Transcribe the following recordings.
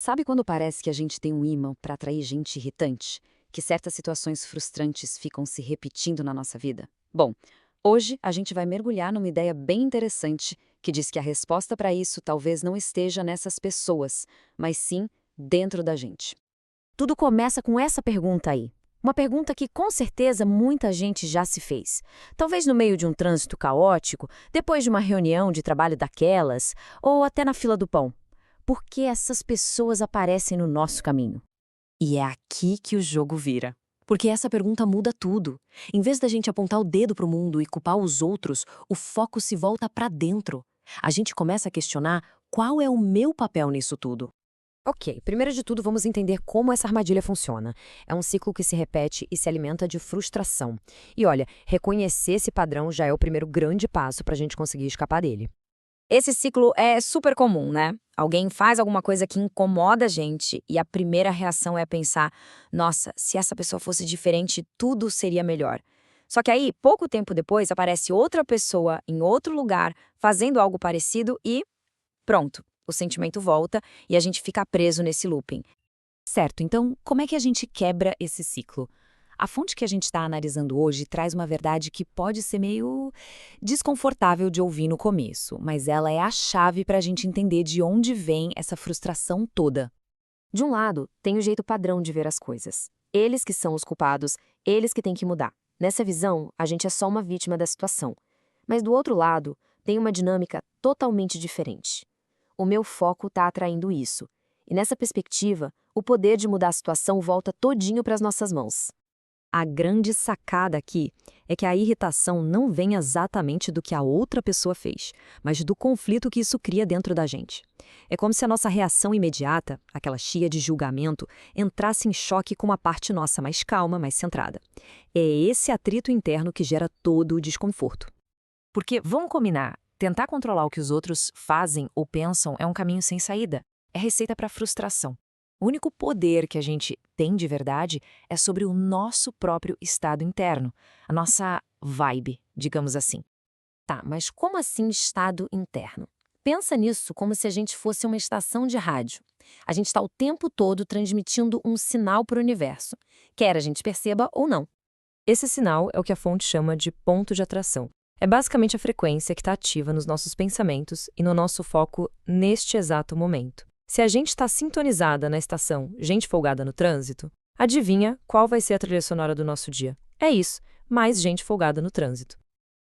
Sabe quando parece que a gente tem um ímã para atrair gente irritante? Que certas situações frustrantes ficam se repetindo na nossa vida? Bom, hoje a gente vai mergulhar numa ideia bem interessante que diz que a resposta para isso talvez não esteja nessas pessoas, mas sim dentro da gente. Tudo começa com essa pergunta aí. Uma pergunta que com certeza muita gente já se fez. Talvez no meio de um trânsito caótico, depois de uma reunião de trabalho daquelas, ou até na fila do pão. Por que essas pessoas aparecem no nosso caminho? E é aqui que o jogo vira. Porque essa pergunta muda tudo. Em vez da gente apontar o dedo para o mundo e culpar os outros, o foco se volta para dentro. A gente começa a questionar qual é o meu papel nisso tudo. Ok, primeiro de tudo vamos entender como essa armadilha funciona. É um ciclo que se repete e se alimenta de frustração. E olha, reconhecer esse padrão já é o primeiro grande passo para a gente conseguir escapar dele. Esse ciclo é super comum, né? Alguém faz alguma coisa que incomoda a gente e a primeira reação é pensar: nossa, se essa pessoa fosse diferente, tudo seria melhor. Só que aí, pouco tempo depois, aparece outra pessoa em outro lugar fazendo algo parecido e pronto, o sentimento volta e a gente fica preso nesse looping. Certo, então como é que a gente quebra esse ciclo? A fonte que a gente está analisando hoje traz uma verdade que pode ser meio desconfortável de ouvir no começo, mas ela é a chave para a gente entender de onde vem essa frustração toda. De um lado, tem o jeito padrão de ver as coisas. Eles que são os culpados, eles que têm que mudar. Nessa visão, a gente é só uma vítima da situação. Mas do outro lado, tem uma dinâmica totalmente diferente. O meu foco está atraindo isso. E nessa perspectiva, o poder de mudar a situação volta todinho para as nossas mãos. A grande sacada aqui é que a irritação não vem exatamente do que a outra pessoa fez, mas do conflito que isso cria dentro da gente. É como se a nossa reação imediata, aquela cheia de julgamento, entrasse em choque com uma parte nossa mais calma, mais centrada. É esse atrito interno que gera todo o desconforto. Porque, vamos combinar, tentar controlar o que os outros fazem ou pensam é um caminho sem saída. É receita para frustração. O único poder que a gente tem de verdade é sobre o nosso próprio estado interno, a nossa vibe, digamos assim. Tá, mas como assim estado interno? Pensa nisso como se a gente fosse uma estação de rádio. A gente está o tempo todo transmitindo um sinal para o universo, quer a gente perceba ou não. Esse sinal é o que a fonte chama de ponto de atração. É basicamente a frequência que está ativa nos nossos pensamentos e no nosso foco neste exato momento. Se a gente está sintonizada na estação Gente Folgada no Trânsito, adivinha qual vai ser a trilha sonora do nosso dia? É isso, mais gente folgada no trânsito.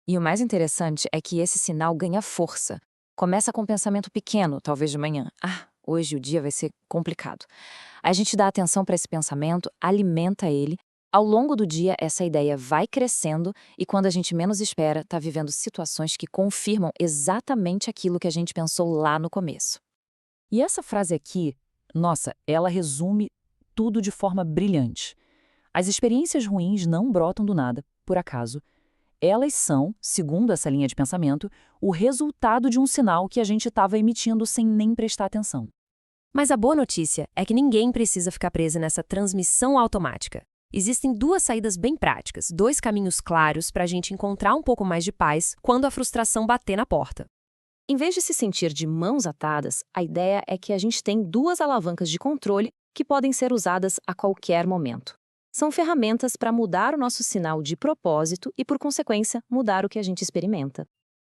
E o mais interessante é que esse sinal ganha força. Começa com um pensamento pequeno, talvez de manhã. Ah, hoje o dia vai ser complicado. Aí a gente dá atenção para esse pensamento, alimenta ele. Ao longo do dia, essa ideia vai crescendo e quando a gente menos espera, está vivendo situações que confirmam exatamente aquilo que a gente pensou lá no começo. E essa frase aqui, nossa, ela resume tudo de forma brilhante. As experiências ruins não brotam do nada, por acaso. Elas são, segundo essa linha de pensamento, o resultado de um sinal que a gente estava emitindo sem nem prestar atenção. Mas a boa notícia é que ninguém precisa ficar preso nessa transmissão automática. Existem duas saídas bem práticas, dois caminhos claros para a gente encontrar um pouco mais de paz quando a frustração bater na porta. Em vez de se sentir de mãos atadas, a ideia é que a gente tem duas alavancas de controle que podem ser usadas a qualquer momento. São ferramentas para mudar o nosso sinal de propósito e, por consequência, mudar o que a gente experimenta.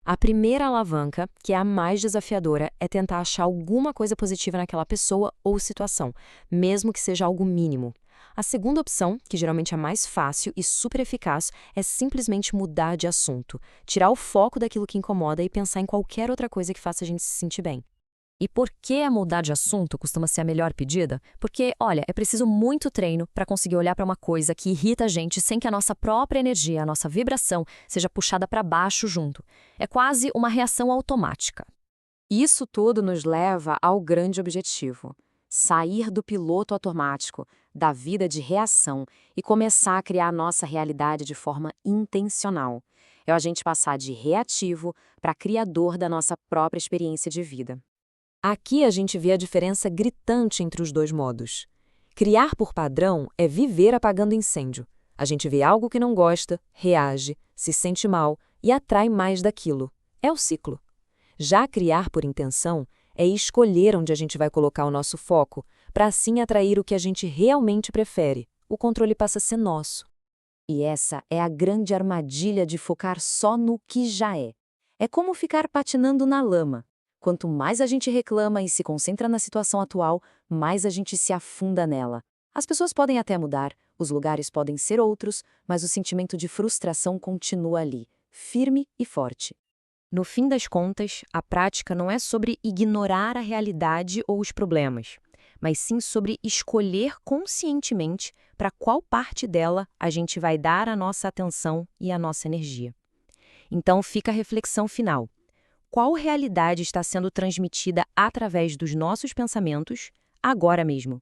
A primeira alavanca, que é a mais desafiadora, é tentar achar alguma coisa positiva naquela pessoa ou situação, mesmo que seja algo mínimo. A segunda opção, que geralmente é mais fácil e super eficaz, é simplesmente mudar de assunto, tirar o foco daquilo que incomoda e pensar em qualquer outra coisa que faça a gente se sentir bem. E por que mudar de assunto costuma ser a melhor pedida? Porque, olha, é preciso muito treino para conseguir olhar para uma coisa que irrita a gente sem que a nossa própria energia, a nossa vibração, seja puxada para baixo junto. É quase uma reação automática. Isso tudo nos leva ao grande objetivo: sair do piloto automático, da vida de reação e começar a criar a nossa realidade de forma intencional. É a gente passar de reativo para criador da nossa própria experiência de vida. Aqui a gente vê a diferença gritante entre os dois modos. Criar por padrão é viver apagando incêndio. A gente vê algo que não gosta, reage, se sente mal e atrai mais daquilo. É o ciclo. Já criar por intenção é escolher onde a gente vai colocar o nosso foco, para assim atrair o que a gente realmente prefere. O controle passa a ser nosso. E essa é a grande armadilha de focar só no que já é. É como ficar patinando na lama. Quanto mais a gente reclama e se concentra na situação atual, mais a gente se afunda nela. As pessoas podem até mudar, os lugares podem ser outros, mas o sentimento de frustração continua ali, firme e forte. No fim das contas, a prática não é sobre ignorar a realidade ou os problemas, mas sim sobre escolher conscientemente para qual parte dela a gente vai dar a nossa atenção e a nossa energia. Então fica a reflexão final. Qual realidade está sendo transmitida através dos nossos pensamentos agora mesmo?